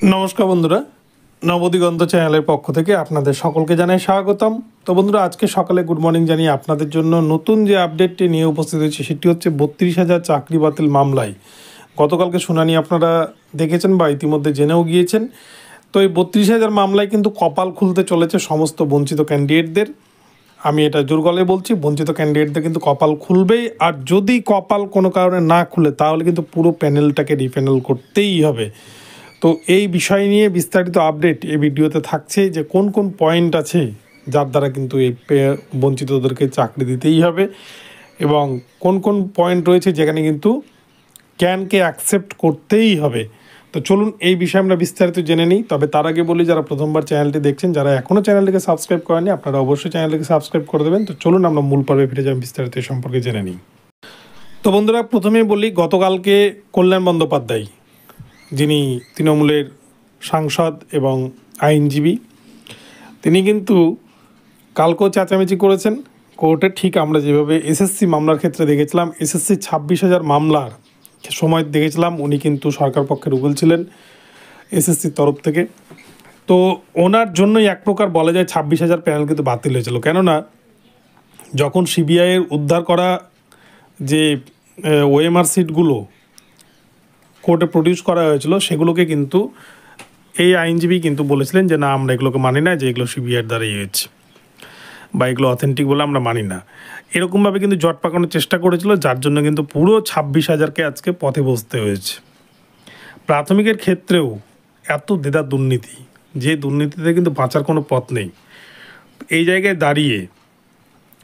নমস্কার বন্ধুরা, নবদিগন্ত চ্যানেলের পক্ষ থেকে আপনাদের সকলকে জানাই স্বাগতম। তো বন্ধুরা, আজকে সকালে গুড মর্নিং জানিয়ে আপনাদের জন্য নতুন যে আপডেটটি নিয়ে উপস্থিত হয়েছে সেটি হচ্ছে 32,000 চাকরি বাতিল মামলায় গতকালকে শুনানি আপনারা দেখেছেন বা ইতিমধ্যে জেনেও গিয়েছেন। তো এই 32,000 মামলায় কিন্তু কপাল খুলতে চলেছে সমস্ত বঞ্চিত ক্যান্ডিডেটদের। আমি এটা জোর গলায় বলছি, বঞ্চিত ক্যান্ডিডেটদের কিন্তু কপাল খুলবেই। আর যদি কপাল কোনো কারণে না খুলে তাহলে কিন্তু পুরো প্যানেলটাকে রিপ্যানেল করতেই হবে। তো এই বিষয় নিয়ে বিস্তারিত আপডেট এই ভিডিওতে থাকছে, যে কোন কোন পয়েন্ট আছে যার দ্বারা কিন্তু এই বঞ্চিতদেরকে চাকরি দিতেই হবে, এবং কোন কোন পয়েন্ট রয়েছে যেখানে কিন্তু ক্যানকে অ্যাকসেপ্ট করতেই হবে। তো চলুন এই বিষয়ে আমরা বিস্তারিত জেনে নিই। তবে তার আগে বলি, যারা প্রথমবার চ্যানেলটি দেখছেন, যারা এখনও চ্যানেলটিকে সাবস্ক্রাইব করেননি, আপনারা অবশ্যই চ্যানেলটিকে সাবস্ক্রাইব করে দেবেন। তো চলুন আমরা মূল পর্বে ফিরে যাই, বিস্তারিত সম্পর্কে জেনে নিই। তো বন্ধুরা, প্রথমেই বলি, গতকালকে কল্যাণ বন্দ্যোপাধ্যায়, যিনি তৃণমূলের সাংসদ এবং আইনজীবী, তিনি কিন্তু কালকেও চেঁচামেচি করেছেন কোর্টে। ঠিক আমরা যেভাবে এসএসসি মামলার ক্ষেত্রে দেখেছিলাম, এসএসসি 26,000 মামলার সময় দেখেছিলাম, উনি কিন্তু সরকার পক্ষের উকিল ছিলেন এসএসসির তরফ থেকে। তো ওনার জন্যই এক প্রকার বলা যায় 26,000 প্যানেল কিন্তু বাতিল হয়েছিল। কেননা যখন সিবিআইয়ের উদ্ধার করা যে ওএমআর সিটগুলো কোর্টে প্রডিউস করা হয়েছিল, সেগুলোকে কিন্তু এই আইনজীবী কিন্তু বলেছিলেন যে না, আমরা এগুলোকে মানি না, যে এগুলো সিবিআইয়ের দ্বারাই হয়েছে বা এগুলো অথেন্টিক বলে আমরা মানি না। এরকমভাবে কিন্তু জট পাকানোর চেষ্টা করেছিল, যার জন্য কিন্তু পুরো 26,000কে আজকে পথে বসতে হয়েছে। প্রাথমিকের ক্ষেত্রেও এত দেদার দুর্নীতি, যে দুর্নীতিতে কিন্তু বাঁচার কোনো পথ নেই। এই জায়গায় দাঁড়িয়ে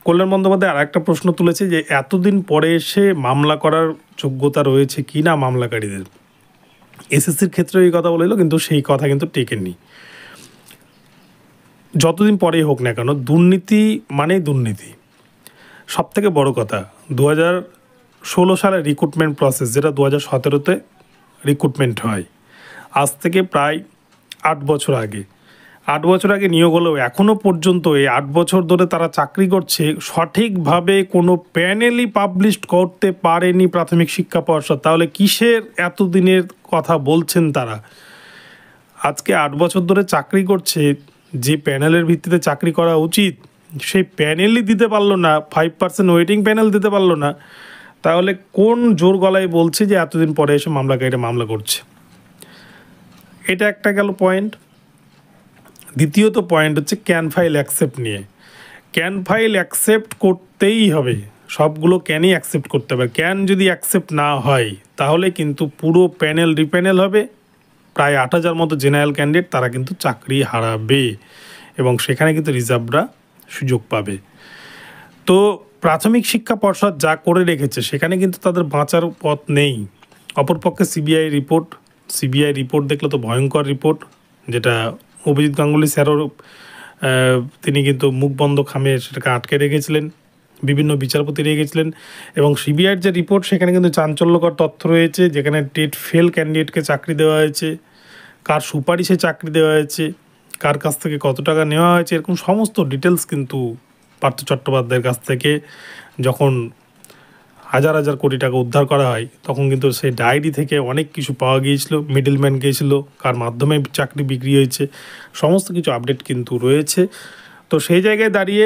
কল্যাণ বন্দ্যোপাধ্যায় আর একটা প্রশ্ন তুলেছে, যে এতদিন পরে এসে মামলা করার যোগ্যতা রয়েছে কি না মামলাকারীদের। এসএসসির ক্ষেত্রে এই কথা বলেছিল, কিন্তু সেই কথা কিন্তু টেকেননি। যতদিন পরেই হোক না কেন, দুর্নীতি মানেই দুর্নীতি। সবথেকে বড় কথা, 2016 সালে রিক্রুটমেন্ট প্রসেস, যেটা 2017-তে রিক্রুটমেন্ট হয়, আজ থেকে প্রায় 8 বছর আগে। 8 বছর আগে নিয়োগ হলেও এখনও পর্যন্ত এই 8 বছর ধরে তারা চাকরি করছে, সঠিকভাবে কোনো প্যানেলই পাবলিশ করতে পারেনি প্রাথমিক শিক্ষা পর্ষদ। তাহলে কিসের এতদিনের কথা বলছেন তারা? আজকে 8 বছর ধরে চাকরি করছে, যে প্যানেলের ভিত্তিতে চাকরি করা উচিত সেই প্যানেলই দিতে পারলো না, 5% ওয়েটিং প্যানেল দিতে পারলো না। তাহলে কোন জোর গলায় বলছে যে এতদিন পরে এসে মামলাকারীরা মামলা করছে? এটা একটা গেল পয়েন্ট। দ্বিতীয়ত পয়েন্ট হচ্ছে ক্যান ফাইল অ্যাকসেপ্ট নিয়ে। ক্যান ফাইল অ্যাকসেপ্ট করতেই হবে, সবগুলো ক্যানই অ্যাকসেপ্ট করতে হবে। ক্যান যদি অ্যাকসেপ্ট না হয় তাহলে কিন্তু পুরো প্যানেল রিপ্যানেল হবে। প্রায় 8,000 মতো জেনারেল ক্যান্ডিডেট তারা কিন্তু চাকরি হারাবে, এবং সেখানে কিন্তু রিজার্ভরা সুযোগ পাবে। তো প্রাথমিক শিক্ষা পর্ষদ যা করে রেখেছে সেখানে কিন্তু তাদের বাঁচার পথ নেই। অপরপক্ষে সিবিআই রিপোর্ট দেখলে তো ভয়ঙ্কর রিপোর্ট, যেটা অভিজিৎ গাঙ্গুলি স্যারও তিনি কিন্তু মুখ বন্ধ খামে সেটাকে আটকে রেখেছিলেন, বিভিন্ন বিচারপতি রেখেছিলেন। এবং সিবিআইয়ের যে রিপোর্ট, সেখানে কিন্তু চাঞ্চল্যকর তথ্য রয়েছে, যেখানে টেট ফেল ক্যান্ডিডেটকে চাকরি দেওয়া হয়েছে, কার সুপারিশে চাকরি দেওয়া হয়েছে, কার কাছ থেকে কত টাকা নেওয়া হয়েছে, এরকম সমস্ত ডিটেলস কিন্তু পার্থ চট্টোপাধ্যায়ের কাছ থেকে যখন হাজার হাজার কোটি টাকা উদ্ধার করা হয়, তখন কিন্তু সেই ডায়েরি থেকে অনেক কিছু পাওয়া গিয়েছিল। মিডলম্যান গিয়েছিল, কার মাধ্যমে চাকরি বিক্রি হয়েছে, সমস্ত কিছু আপডেট কিন্তু রয়েছে। তো সেই জায়গায় দাঁড়িয়ে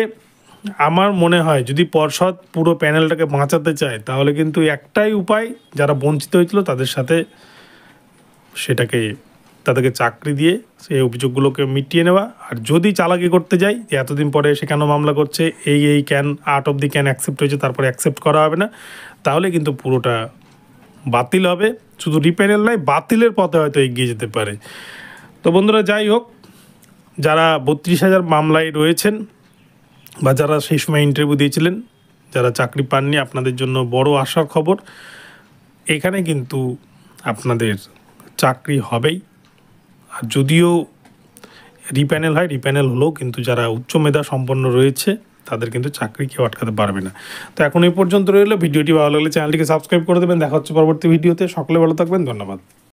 আমার মনে হয়, যদি পর্ষদ পুরো প্যানেলটাকে বাঁচাতে চায়, তাহলে কিন্তু একটাই উপায়, যারা বঞ্চিত হয়েছিল তাদের সাথে তাদেরকে চাকরি দিয়ে সেই অভিযোগগুলোকে মিটিয়ে নেওয়া। আর যদি চালাকি করতে যায় যে এতদিন পরে সে কেন মামলা করছে, এই can art of the can accept হয়েছে, তারপরে অ্যাকসেপ্ট করা হবে না, তাহলে কিন্তু পুরোটা বাতিল হবে। শুধু রিপ্যানেল নয়, বাতিলের পথে হয়তো এগিয়ে যেতে পারে। তো বন্ধুরা, যাই হোক, যারা 32,000 মামলায় রয়েছেন বা যারা সেই সময় ইন্টারভিউ দিয়েছিলেন, যারা চাকরি পাননি, আপনাদের জন্য বড় আশার খবর। এখানে কিন্তু আপনাদের চাকরি হবেই। আর যদিও রিপ্যানেল হয়, রিপ্যানেল হলেও কিন্তু যারা উচ্চ মেধা সম্পন্ন রয়েছে তাদের কিন্তু চাকরি কেউ আটকাতে পারবে না। তো এখন এই পর্যন্ত রইল। ভিডিওটি ভালো লাগলে চ্যানেলটিকে সাবস্ক্রাইব করে দেবেন। দেখা হচ্ছে পরবর্তী ভিডিওতে। সকলে ভালো থাকবেন, ধন্যবাদ।